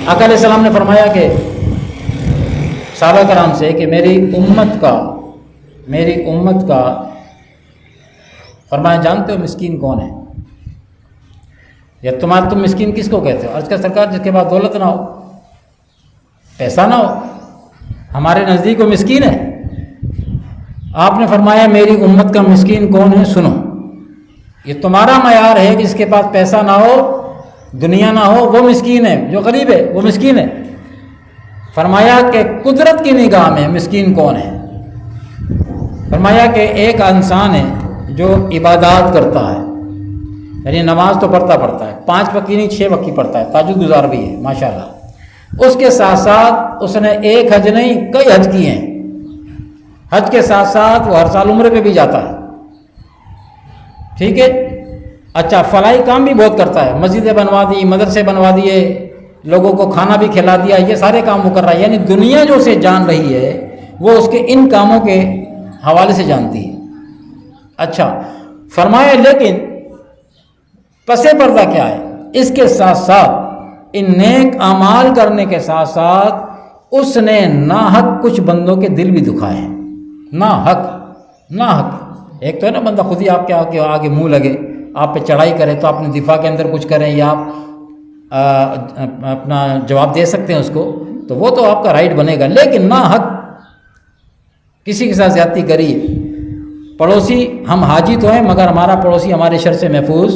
آقا علیہ السلام نے فرمایا کہ صحابہ کرام سے کہ میری امت کا فرمایا جانتے ہو مسکین کون ہے؟ یا تم مسکین کس کو کہتے ہو؟ عرض کیا سرکار جس کے پاس دولت نہ ہو، پیسہ نہ ہو، ہمارے نزدیک وہ مسکین ہے۔ آپ نے فرمایا میری امت کا مسکین کون ہے؟ سنو، یہ تمہارا معیار ہے کہ جس کے پاس پیسہ نہ ہو، دنیا نہ ہو، وہ مسکین ہے، جو غریب ہے وہ مسکین ہے۔ فرمایا کہ قدرت کی نگاہ میں مسکین کون ہے؟ فرمایا کہ ایک انسان ہے جو عبادات کرتا ہے، یعنی نماز تو پڑھتا ہے، 5 وقت کی نہیں 6 وقت کی پڑھتا ہے، تہجد گزار بھی ہے ماشاءاللہ۔ اس کے ساتھ ساتھ اس نے ایک حج نہیں کئی حج کیے ہیں، حج کے ساتھ ساتھ وہ ہر سال عمرے پہ بھی جاتا ہے، ٹھیک ہے۔ اچھا، فلاحی کام بھی بہت کرتا ہے، مسجدیں بنوا دی، مدرسے بنوا دیے، لوگوں کو کھانا بھی کھلا دیا، یہ سارے کام وہ کر رہا ہے، یعنی دنیا جو اسے جان رہی ہے وہ اس کے ان کاموں کے حوالے سے جانتی ہے۔ اچھا، فرمایا لیکن پس پردہ کیا ہے؟ اس کے ساتھ ساتھ ان نیک اعمال کرنے کے ساتھ ساتھ اس نے ناحق کچھ بندوں کے دل بھی دکھائے ہیں، ناحق۔ ایک تو ہے نا بندہ خود ہی آپ کے آگے منہ لگے، آپ پہ چڑھائی کرے تو آپ نے دفاع کے اندر کچھ کریں یا آپ اپنا جواب دے سکتے ہیں اس کو، تو وہ تو آپ کا رائٹ بنے گا، لیکن ناحق کسی کے ساتھ زیادتی کری۔ پڑوسی، ہم حاجی تو ہیں مگر ہمارا پڑوسی ہمارے شر سے محفوظ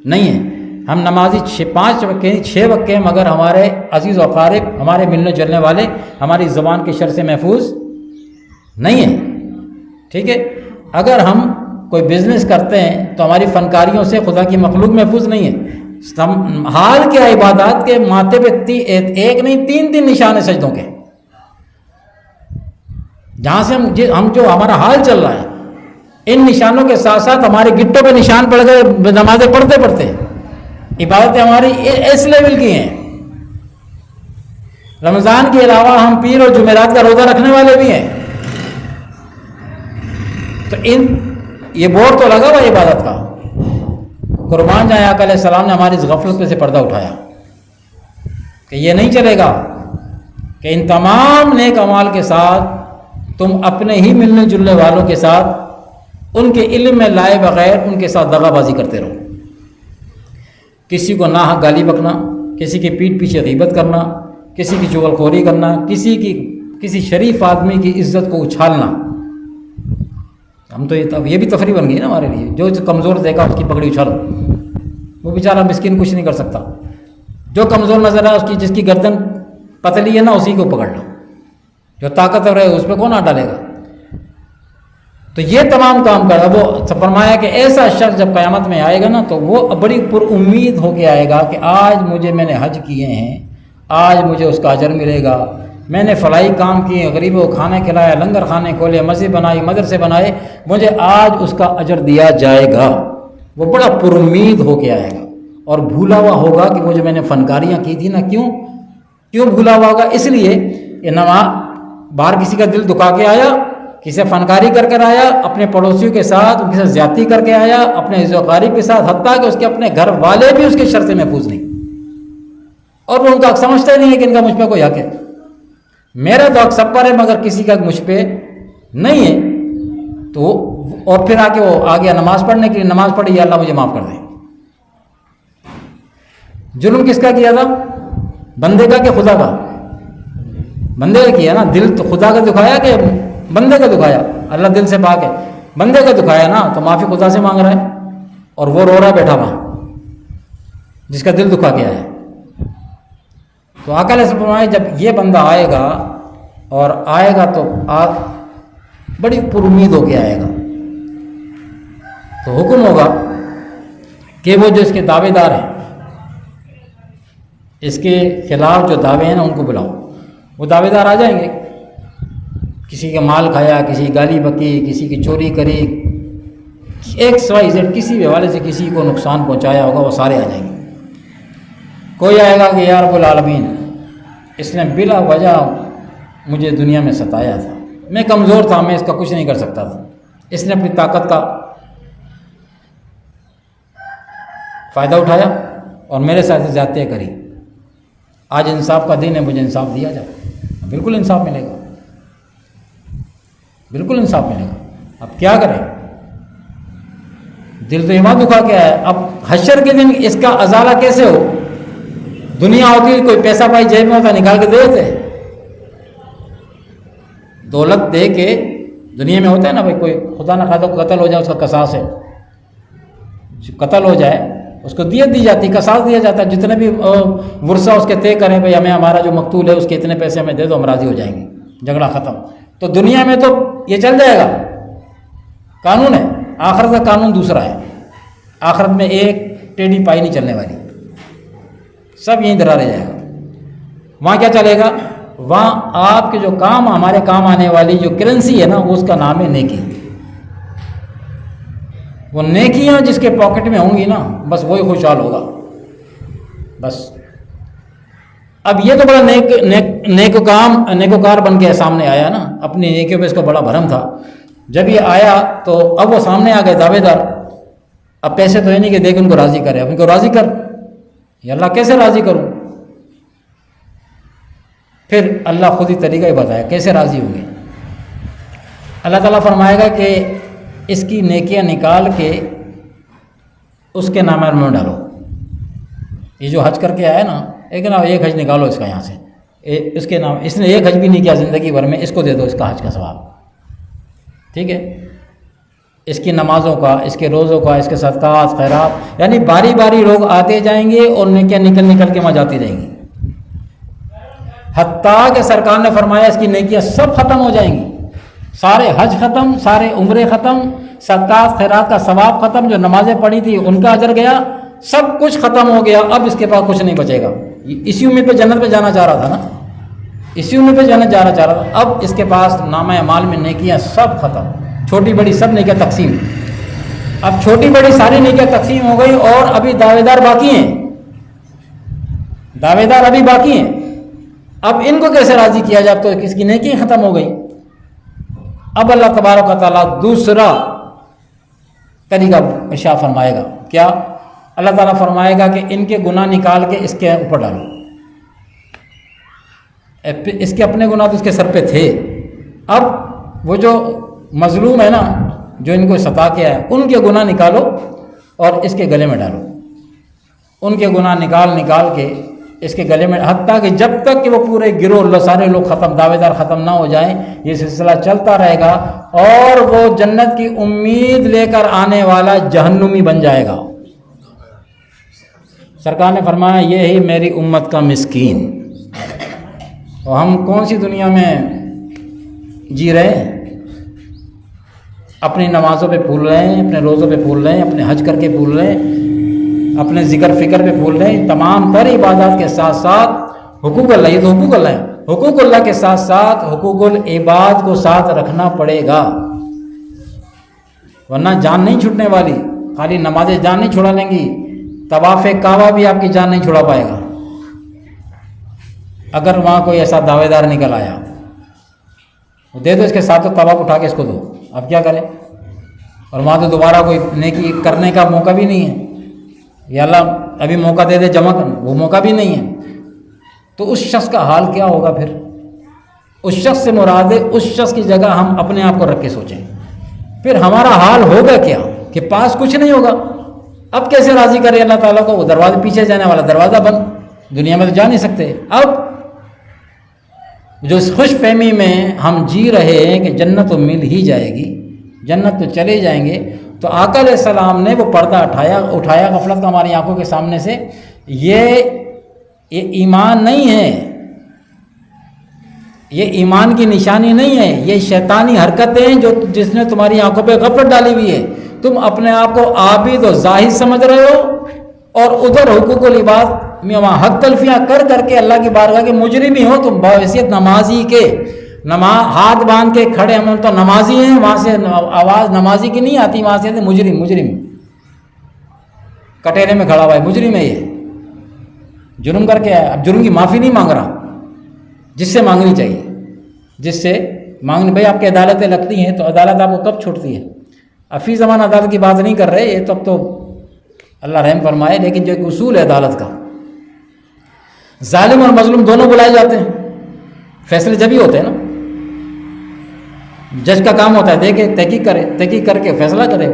نہیں ہے۔ ہم نمازی 5 وقت 6 وقت ہیں مگر ہمارے عزیز و اقارب، ہمارے ملنے جلنے والے ہماری زبان کے شر سے محفوظ نہیں ہیں، ٹھیک ہے۔ اگر ہم کوئی بزنس کرتے ہیں تو ہماری فنکاریوں سے خدا کی مخلوق محفوظ نہیں ہے۔ حال کیا عبادات کے ماتھے پہ ایک نہیں 3 نشان ہیں سجدوں کے، جہاں سے ہم جو ہمارا حال چل رہا ہے، ان نشانوں کے ساتھ ساتھ ہمارے گٹوں پہ نشان پڑ گئے نمازیں پڑھتے عبادتیں ہماری اس لیول کی ہیں۔ رمضان کے علاوہ ہم پیر اور جمعرات کا روزہ رکھنے والے بھی ہیں، تو یہ بور تو لگا ہوا عبادت کا۔ قربان جائے آقا علیہ السلام نے ہماری اس غفلت پہ سے پردہ اٹھایا کہ یہ نہیں چلے گا کہ ان تمام نیک اعمال کے ساتھ تم اپنے ہی ملنے جلنے والوں کے ساتھ ان کے علم میں لائے بغیر ان کے ساتھ دغا بازی کرتے رہو، کسی کو ناحق گالی بکنا، کسی کی پیٹھ پیچھے غیبت کرنا، کسی کی چغلخوری کرنا، کسی شریف آدمی کی عزت کو اچھالنا۔ ہم تو یہ بھی تفریح بن گئی نا ہمارے لیے، جو کمزور دیکھا اس کی پگڑی اچھالو، وہ بیچارہ مسکین کچھ نہیں کر سکتا، جو کمزور نظر آئے اس کی جس کی گردن پتلی ہے نا اسی کو پکڑ لو، جو طاقتور ہے اس پہ کون ہاتھ ڈالے گا؟ تو یہ تمام کام کر وہ فرمایا کہ ایسا شخص جب قیامت میں آئے گا نا تو وہ بڑی پر امید ہو کے آئے گا کہ آج میں نے حج کیے ہیں، آج مجھے اس کا اجر ملے گا، میں نے فلاحی کام کیے، غریبوں کو کھانا کھلایا، لنگر خانے کھولے، مسجد بنائی، مدرسے بنائے، مجھے آج اس کا اجر دیا جائے گا۔ وہ بڑا پر امید ہو کے آئے گا اور بھولا ہوا ہوگا کہ وہ جو میں نے فنکاریاں کی تھی نا، کیوں بھولا ہوا ہوگا؟ اس لیے کہ باہر کسی کا دل دکھا کے آیا، کسی فنکاری کر آیا، اپنے پڑوسیوں کے ساتھ ان کے ساتھ زیادتی کر کے آیا، اپنے عزیز و اقارب کے ساتھ، حتیٰ کہ اس کے اپنے گھر والے بھی اس کے شر سے محفوظ نہیں، اور وہ ان کا حق سمجھتا ہی نہیں ہے کہ ان کا مجھ پہ کوئی حق ہے۔ میرا تو حق سب پر ہے مگر کسی کا مجھ پہ نہیں ہے، تو اور پھر آ کے وہ آ گیا نماز پڑھنے کے لیے، نماز پڑھی، یا اللہ مجھے معاف کر دے۔ جرم کس کا کیا تھا؟ بندے کا کہ خدا کا؟ بندے کا کیا نا، دل تو خدا کا دکھایا کہ بندے کا دکھایا؟ اللہ دل سے پاک ہے، بندے کا دکھایا نا، تو معافی خدا سے مانگ رہا ہے، اور وہ رو رہا بیٹھا وہاں جس کا دل دکھا گیا ہے۔ تو آقا علیہ السلام فرمایا جب یہ بندہ آئے گا، اور آئے گا تو بڑی پر امید ہو کے آئے گا، تو حکم ہوگا کہ وہ جو اس کے دعوے دار ہیں، اس کے خلاف جو دعوے ہیں نا ان کو بلاؤ۔ وہ دعوے دار آ جائیں گے، کسی کا مال کھایا، کسی کی گالی بکی، کسی کی چوری کری، XYZ کسی بھی حوالے سے کسی کو نقصان پہنچایا ہوگا، وہ سارے آ جائیں گے۔ کوئی آئے گا کہ یا رب العالمین، اس نے بلا وجہ مجھے دنیا میں ستایا تھا، میں کمزور تھا، میں اس کا کچھ نہیں کر سکتا تھا، اس نے اپنی طاقت کا فائدہ اٹھایا اور میرے ساتھ زیادتی کری، آج انصاف کا دن ہے، مجھے انصاف دیا جائے، بالکل انصاف ملے گا، بالکل انصاف ملے گا۔ اب کیا کریں، دل تو ایمان دکھا کے ہے۔ اب حشر کے دن اس کا ازالہ کیسے ہو؟ دنیا ہوتی کوئی پیسہ پائی جیب میں ہوتا نکال کے دے دیتے، دولت دے کے دنیا میں ہوتا ہے نا بھائی، کوئی خدا نہ خواستہ قتل ہو جائے، اس کا قصاص ہے، قتل ہو جائے اس کو دیت دی جاتی، قصاص دیا جاتا ہے، جتنے بھی ورثہ اس کے طے کریں بھائی ہمیں ہمارا جو مقتول ہے اس کے اتنے پیسے ہمیں دے دو، ہم راضی ہو جائیں گے، جھگڑا ختم۔ تو دنیا میں تو یہ چل جائے گا، قانون ہے، آخرت کا قانون دوسرا ہے۔ آخرت میں ایک ٹیڑھی پائی نہیں چلنے والی، سب یہیں درا رہ جائے گا۔ وہاں کیا چلے گا؟ وہاں آپ کے جو کام، ہمارے کام آنے والی جو کرنسی ہے نا، وہ اس کا نام ہے نیکی۔ وہ نیکیاں جس کے پاکٹ میں ہوں گی نا، بس وہی خوشحال ہوگا بس۔ اب یہ تو بڑا نیکوکار بن کے سامنے آیا نا، اپنی نیکیوں پہ اس کو بڑا بھرم تھا۔ جب یہ آیا تو اب وہ سامنے آ گئے دعوے دار، اب پیسے تو ہے نہیں کہ دیکھ ان کو راضی کرے، اب ان کو راضی کر، یا اللہ کیسے راضی کروں؟ پھر اللہ خود ہی طریقہ ہی بتایا کیسے راضی ہوں گے۔ اللہ تعالیٰ فرمائے گا کہ اس کی نیکیاں نکال کے اس کے نام میں ڈالو۔ یہ جو حج کر کے آیا نا، ایک حج نکالو اس کا یہاں سے، اس کے نام، اس نے ایک حج بھی نہیں کیا زندگی بھر میں، اس کو دے دو اس کا حج کا ثواب، ٹھیک ہے؟ اس کی نمازوں کا، اس کے روزوں کا، اس کے صدقات خیرات، یعنی باری باری لوگ آتے جائیں گے اور نیکیاں نکل نکل کے وہاں جاتی رہیں گی، حتیٰ کہ سرکار نے فرمایا اس کی نیکیاں سب ختم ہو جائیں گی، سارے حج ختم، سارے عمرے ختم، صدقات خیرات کا ثواب ختم، جو نمازیں پڑھی تھی ان کا اجر گیا، سب کچھ ختم ہو گیا، اب اس کے پاس کچھ نہیں بچے گا۔ اسی امید پہ جنت پہ جانا چاہ رہا تھا نا، اسی امید پہ جنت جانا چاہ رہا تھا، اب اس کے پاس نامہ اعمال میں نیکیاں سب ختم، چھوٹی بڑی سب نیکیاں تقسیم۔ اب چھوٹی بڑی ساری نیکیاں تقسیم ہو گئی اور ابھی دعوے دار باقی ہیں، دعوے دار ابھی باقی ہیں، اب ان کو کیسے راضی کیا جائے؟ تو کس کی نیکی ختم ہو گئی۔ اب اللہ تبارک و تعالیٰ دوسرا طریقہ ارشاد فرمائے گا، کیا؟ اللہ تعالیٰ فرمائے گا کہ ان کے گناہ نکال کے اس کے اوپر ڈالو، اس کے اپنے گناہ تو اس کے سر پہ تھے، اب وہ جو مظلوم ہے نا، جو ان کو ستا کے ہے، ان کے گناہ نکالو اور اس کے گلے میں ڈالو، ان کے گناہ نکال کے اس کے گلے میں، حتیٰ کہ جب تک کہ وہ پورے گروہ سارے لوگ ختم، دعوے دار ختم نہ ہو جائیں، یہ سلسلہ چلتا رہے گا اور وہ جنت کی امید لے کر آنے والا جہنمی بن جائے گا۔ سرکار نے فرمایا یہی میری امت کا مسکین۔ تو ہم کون سی دنیا میں جی رہے ہیں؟ اپنی نمازوں پہ پھول رہے ہیں، اپنے روزوں پہ پھول رہے ہیں، اپنے حج کر کے پھول رہے ہیں، اپنے ذکر فکر پہ پھول رہے ہیں، تمام تر عبادات کے ساتھ ساتھ حقوق اللہ، یہ تو حقوق اللہ ہے، حقوق اللہ کے ساتھ ساتھ حقوق العباد کو ساتھ رکھنا پڑے گا، ورنہ جان نہیں چھوٹنے والی۔ خالی نمازیں جان نہیں چھڑا لیں گی، طواف کعبہ بھی آپ کی جان نہیں چھڑا پائے گا اگر وہاں کوئی ایسا دعوے دار نکل آیا، وہ دے دو اس کے ساتھ، تو طواف اٹھا کے اس کو دو، اب کیا کریں؟ اور وہاں تو دوبارہ کوئی نیکی کرنے کا موقع بھی نہیں ہے، یا اللہ ابھی موقع دے دے جمع کرنا، وہ موقع بھی نہیں ہے، تو اس شخص کا حال کیا ہوگا؟ پھر اس شخص سے مراد ہے اس شخص کی جگہ ہم اپنے آپ کو رکھ کے سوچیں، پھر ہمارا حال ہوگا کیا کہ پاس کچھ نہیں ہوگا، اب کیسے راضی کرے اللہ تعالیٰ کو؟ وہ دروازے پیچھے جانے والا دروازہ بند، دنیا میں تو جا نہیں سکتے۔ اب جو اس خوش فہمی میں ہم جی رہے ہیں کہ جنت تو مل ہی جائے گی، جنت تو چلے جائیں گے، تو آقا علیہ السلام نے وہ پردہ اٹھایا غفلت کا ہماری آنکھوں کے سامنے سے۔ یہ ایمان نہیں ہے، یہ ایمان کی نشانی نہیں ہے، یہ شیطانی حرکتیں جس نے تمہاری آنکھوں پہ غفلت ڈالی ہوئی ہے۔ تم اپنے آپ کو عابد و زاہد سمجھ رہے ہو اور ادھر حقوق العباد میں وہاں حق تلفیاں کر کے اللہ کی بارگاہ کے مجرم ہی ہو تم، بحیثیت نمازی کے، ہاتھ باندھ کے کھڑے ہم تو نمازی ہیں، وہاں سے آواز نمازی کی نہیں آتی، وہاں سے مجرم کٹہرے میں کھڑا ہوا ہے، مجرم ہے، یہ جرم کر کے آیا، اب جرم کی معافی نہیں مانگ رہا، جس سے مانگنی چاہیے، جس سے مانگنی، بھائی آپ کی عدالتیں لگتی ہیں تو عدالت آپ کو کب چھوڑتی ہے؟ اب فی زمان عدالت کی بات نہیں کر رہے، یہ تو اب تو اللہ رحم فرمائے، لیکن جو ایک اصول ہے عدالت کا، ظالم اور مظلوم دونوں بلائے جاتے ہیں، فیصلے جب ہی ہوتے ہیں نا، جج کا کام ہوتا ہے دیکھے تحقیق کرے، تحقیق کر کے فیصلہ کرے،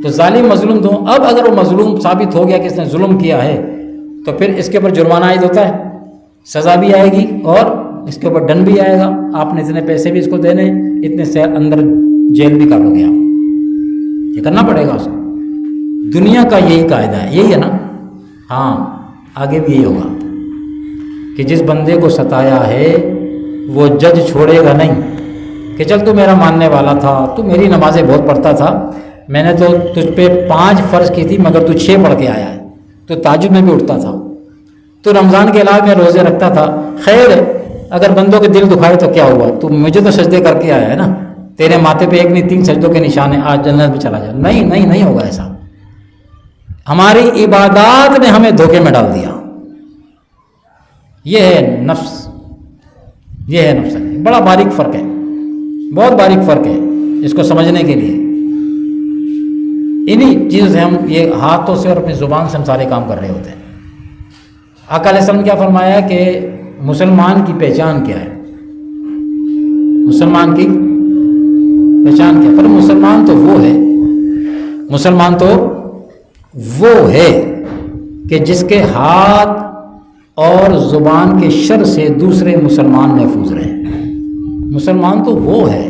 تو ظالم مظلوم دو. اب اگر وہ مظلوم ثابت ہو گیا کہ اس نے ظلم کیا ہے تو پھر اس کے اوپر جرمانہ عائد ہوتا ہے، سزا بھی آئے گی اور اس کے اوپر ڈن بھی آئے گا. آپ نے اتنے پیسے بھی اس کو دینے، اتنے سے اندر جیل بھی کاٹو گے آپ، یہ کرنا پڑے گا اس کو. دنیا کا یہی قاعدہ ہے، یہی ہے نا. ہاں آگے بھی یہی ہوگا کہ جس بندے کو ستایا ہے وہ جج چھوڑے گا نہیں کہ چل تو میرا ماننے والا تھا، تو میری نمازیں بہت پڑھتا تھا، میں نے تو تجھ پہ 5 فرض کی تھی مگر تو 6 پڑھ کے آیا ہے، تو تہجد میں بھی اٹھتا تھا، تو رمضان کے علاوہ میں روزے رکھتا تھا. خیر اگر بندوں کے دل دکھائے تو کیا ہوا، تو مجھے تو سجدے کر کے آیا ہے نا، تیرے ماتھے پہ 1 نہیں 3 سجدوں کے نشان ہیں، آج جنت میں چلا جا. نہیں ہوگا ایسا. ہماری عبادات نے ہمیں دھوکے میں ڈال دیا. یہ ہے نفس، یہ ہے نفس. بڑا باریک فرق ہے، بہت باریک فرق ہے اس کو سمجھنے کے لیے. انہی چیزوں سے ہم، یہ ہاتھوں سے اور اپنی زبان سے ہم سارے کام کر رہے ہوتے ہیں. آقا علیہ السلام کیا فرمایا کہ مسلمان کی پہچان کیا ہے؟ مسلمان کی پہچان کیا؟ پر مسلمان تو وہ ہے کہ جس کے ہاتھ اور زبان کے شر سے دوسرے مسلمان محفوظ رہیں. مسلمان تو وہ ہے.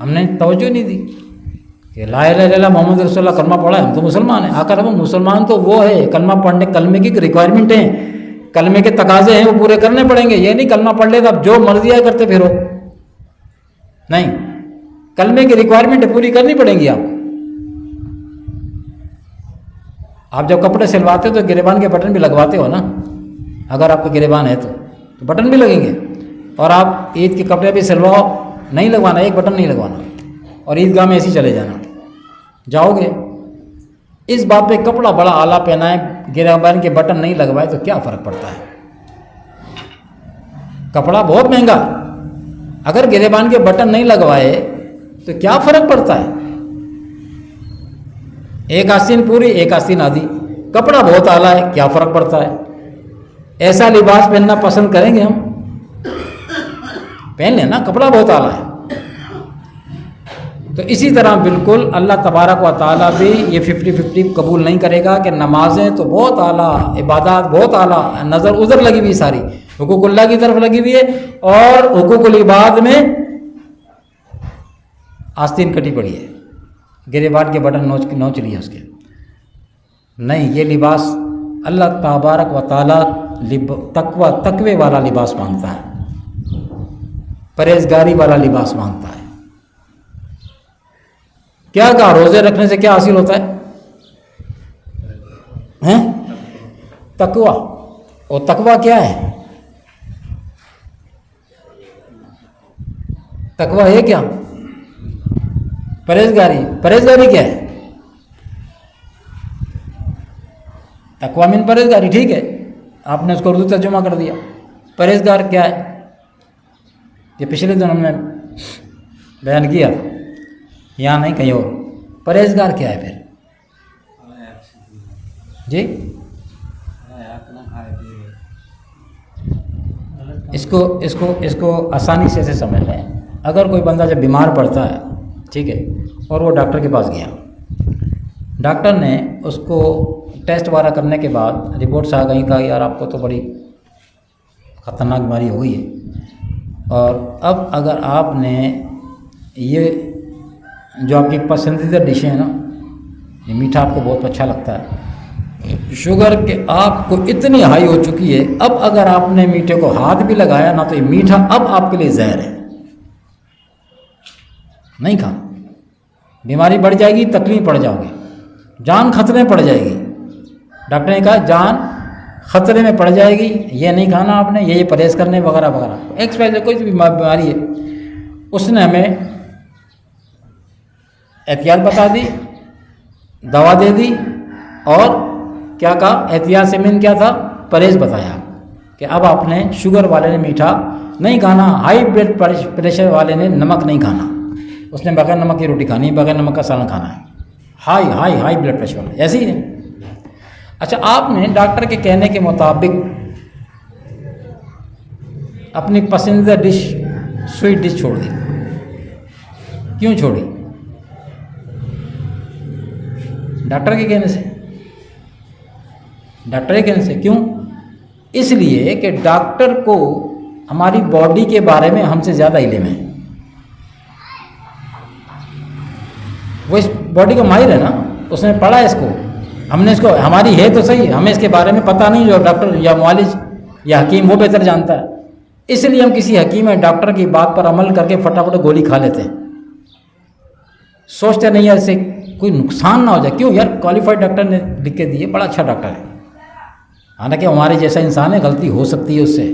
ہم نے توجہ نہیں دی کہ لا الہ الا اللہ محمد رسول اللہ کلمہ پڑھا ہے، ہم تو مسلمان ہیں. آقا رہا مسلمان تو وہ ہے، کلمہ پڑھنے، کلمے کی ریکوائرمنٹ ہیں، کلمے کے تقاضے ہیں، وہ پورے کرنے پڑیں گے. یہ نہیں کلمہ پڑھ لے تو اب جو مرضی آئے کرتے پھرو، نہیں. کلمے کی ریکوائرمنٹ پوری کرنی پڑیں گی. آپ جب کپڑے سلواتے ہو تو گریبان کے بٹن بھی لگواتے ہو نا، اگر آپ کا گریبان ہے تو بٹن بھی لگیں گے. اور آپ عید کے کپڑے بھی سلواؤ، نہیں لگوانا، ایک بٹن نہیں لگوانا، اور عیدگاہ میں ایسے ہی چلے جانا. جاؤ گے اس بات پہ کپڑا بڑا اعلیٰ پہنائے، گریبان کے بٹن نہیں لگوائے تو کیا فرق پڑتا ہے؟ کپڑا بہت مہنگا، اگر گریبان کے بٹن نہیں لگوائے تو کیا فرق پڑتا ہے؟ ایک آستین پوری، ایک آستین آدھی، کپڑا بہت اعلیٰ ہے، کیا فرق پڑتا ہے؟ ایسا لباس پہننا پسند کریں گے ہم؟ پہن لیں نا، کپڑا بہت اعلیٰ ہے. تو اسی طرح بالکل اللہ تبارک و تعالیٰ بھی یہ 50-50 قبول نہیں کرے گا کہ نمازیں تو بہت اعلیٰ، عبادات بہت اعلیٰ، نظر ادھر لگی ہوئی، ساری حقوق اللہ کی طرف لگی ہوئی ہے، اور حقوق العباد میں آستین کٹی پڑی ہے، گریبان کے بٹن نوچ لیے اس کے. نہیں، یہ لباس اللہ تبارک و تعالیٰ تقوی والا لباس مانگتا ہے، پرہیزگاری والا لباس مانگتا ہے. کیا کہا؟ روزے رکھنے سے کیا حاصل ہوتا ہے؟ تقوی. اور تقوی کیا ہے؟ تقوی ہے کیا؟ پرہیزگاری کیا ہے؟ تقوی من پرہیزگاری، ٹھیک ہے، آپ نے اس کو اردو ترجمہ کر دیا. پرہیزگار کیا ہے؟ یہ پچھلے دن ہم نے بیان کیا تھا، یہاں نہیں کہیں اور. پرہیزگار کیا ہے پھر؟ جی اس کو آسانی سے سمجھ لیں. اگر کوئی بندہ جب بیمار پڑتا ہے، ٹھیک ہے، اور وہ ڈاکٹر کے پاس گیا، ڈاکٹر نے اس کو ٹیسٹ وغیرہ کرنے کے بعد رپورٹس آ گئیں، کہا یار آپ کو تو بڑی خطرناک بیماری ہو گئی ہے، اور اب اگر آپ نے یہ جو آپ کی پسندیدہ ڈشیں ہیں نا، یہ میٹھا آپ کو بہت اچھا لگتا ہے، شوگر کہ آپ کو اتنی ہائی ہو چکی ہے، اب اگر آپ نے میٹھے کو ہاتھ بھی لگایا نا تو یہ میٹھا اب آپ کے لیے زہر ہے، نہیں کھانا. بیماری بڑھ جائے گی، تکلیف پڑ جاؤ گے، جان خطرے میں پڑ جائے گی. ڈاکٹر نے کہا جان خطرے میں پڑ جائے گی، یہ نہیں کھانا آپ نے، یہ پرہیز کرنے وغیرہ وغیرہ. ایکسپائر کوئی بھی بیماری ہے، اس نے ہمیں احتیاط بتا دی، دوا دے دی، اور کیا کہا؟ احتیاط سے من کیا تھا؟ پرہیز بتایا کہ اب آپ نے، شوگر والے نے میٹھا نہیں کھانا، ہائی بلڈ پریشر والے نے نمک نہیں کھانا، اس نے بغیر نمک کی روٹی کھانی ہے، بغیر نمک کا سالن کھانا ہے. ہائی بلڈ پریشر والا ایسے ہی ہے. اچھا، آپ نے ڈاکٹر کے کہنے کے مطابق اپنی پسندیدہ ڈش سویٹ ڈش چھوڑ دی. کیوں چھوڑی؟ ڈاکٹر کے کہنے سے. ڈاکٹر کے کہنے سے. کیوں؟ اس لیے کہ ڈاکٹر کو ہماری باڈی کے بارے میں ہم سے زیادہ علم ہے. وہ اس باڈی کا ماہر ہے نا, اس نے پڑھا ہے اس کو. ہم نے اس کو, ہماری ہے تو صحیح, ہمیں اس کے بارے میں پتہ نہیں, جو ڈاکٹر یا معالج یا حکیم وہ بہتر جانتا ہے. اس لیے ہم کسی حکیم یا ڈاکٹر کی بات پر عمل کر کے فٹافٹ گولی کھا لیتے ہیں, سوچتے نہیں ہے اس سے کوئی نقصان نہ ہو جائے. کیوں یار, کوالیفائڈ ڈاکٹر نے لکھ کے دیے, بڑا اچھا ڈاکٹر ہے. حالانکہ ہمارے جیسا انسان ہے, غلطی ہو سکتی ہے اس سے.